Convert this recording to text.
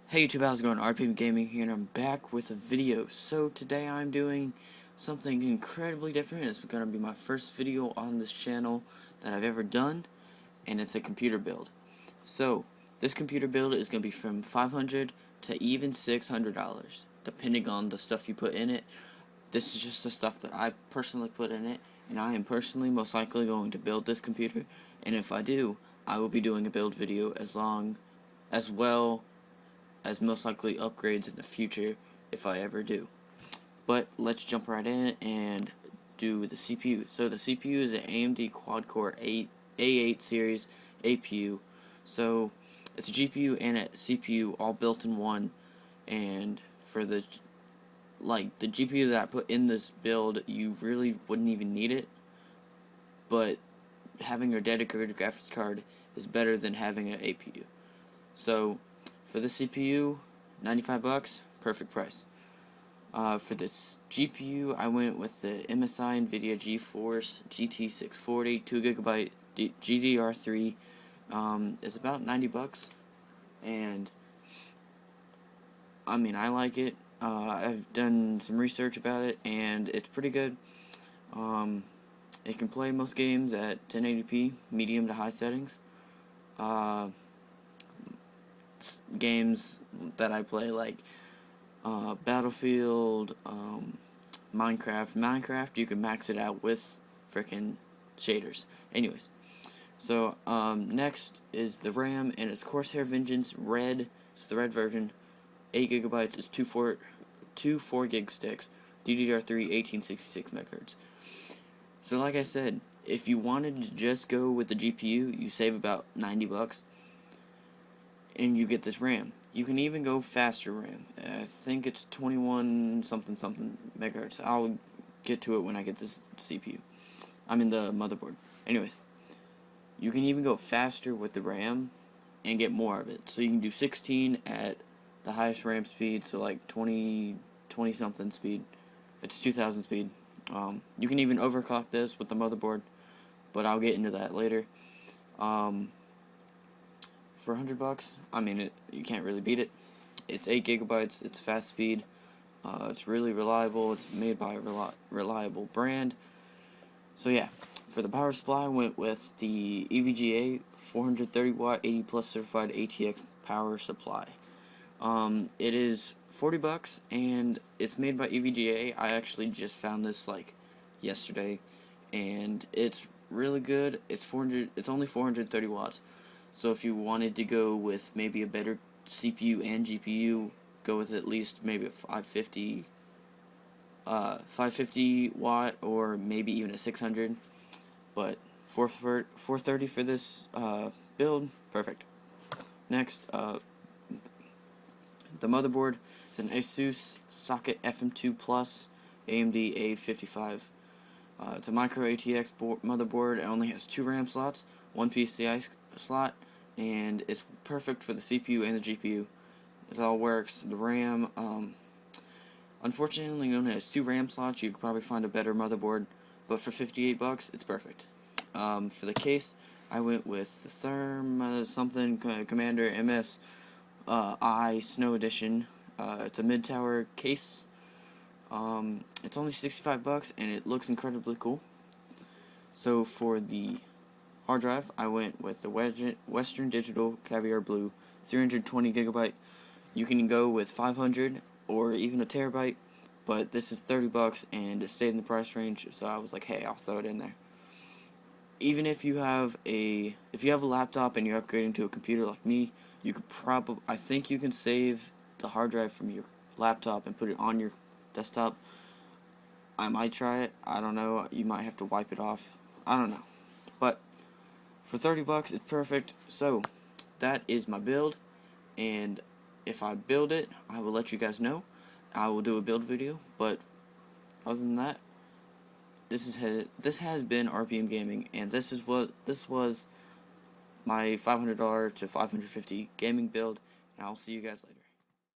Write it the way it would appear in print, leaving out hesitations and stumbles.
Hey YouTube, how's it going? RPM Gaming here, and I'm back with a video. So today I'm doing something incredibly different. It's going to be my first video on this channel that I've ever done, and it's a computer build. So this computer build is going to be from $500 to even $600, depending on the stuff you put in it. This is just the stuff that I personally put in it, and I am personally most likely going to build this computer. And if I do, I will be doing a build video as well as most likely upgrades in the future if I ever do. But let's jump right in and do the CPU. So the CPU is an AMD quad-core A8 series APU. So it's a GPU and a CPU all built in one. And for the GPU that I put in this build, you really wouldn't even need it. But having a dedicated graphics card is better than having an APU. So for the CPU, $95, perfect price. For this GPU, I went with the MSI NVIDIA GeForce GT640 2GB GDR3. It's about $90, and I mean, I like it. I've done some research about it, and it's pretty good. It can play most games at 1080p, medium to high settings. Games that I play like Battlefield, Minecraft, you can max it out with frickin' shaders. Anyways, so next is the RAM, and it's Corsair Vengeance Red. It's the red version. 8GB is two 4 gig sticks. DDR3 1866 MHz. So like I said, if you wanted to just go with the GPU, you save about $90. And you get this RAM. You can even go faster RAM. I think it's 21 something megahertz. I'll get to it when I get this CPU. I mean the motherboard. Anyways, you can even go faster with the RAM and get more of it. So you can do 16 at the highest RAM speed, so like 20 something speed. It's 2000 speed. You can even overclock this with the motherboard, but I'll get into that later. For $100, I mean, you can't really beat it. It's 8GB, it's fast speed, it's really reliable, it's made by a reliable brand. So yeah, for the power supply, I went with the EVGA 430 watt 80 plus certified ATX power supply. It is $40, and it's made by EVGA. I actually just found this like yesterday, and it's really good. It's only 430 watts. So if you wanted to go with maybe a better CPU and GPU, go with at least maybe a 550 watt, or maybe even a 600. But 430 for this build, perfect. Next, the motherboard is an Asus Socket FM2 Plus AMD A55. It's a micro ATX motherboard. It only has 2 RAM slots, 1 PCI slot, and it's perfect for the CPU and the GPU. It all works. The RAM, unfortunately, only has 2 RAM slots. You could probably find a better motherboard, but for $58, it's perfect. For the case, I went with the Commander MS I Snow Edition. It's a mid-tower case. It's only $65, and it looks incredibly cool. So for the hard drive, I went with the Western Digital Caviar Blue 320GB. You can go with 500 or even a terabyte, but this is $30 and it stayed in the price range, so I was like, hey, I'll throw it in there. Even if you have a laptop and you're upgrading to a computer like me, you could I think you can save the hard drive from your laptop and put it on your desktop. I might try it. I don't know. You might have to wipe it off. I don't know. But for $30, it's perfect. So that is my build, and if I build it, I will let you guys know. I will do a build video, but other than that, this has been RPM Gaming, and this was my $500 to $550 gaming build, and I'll see you guys later.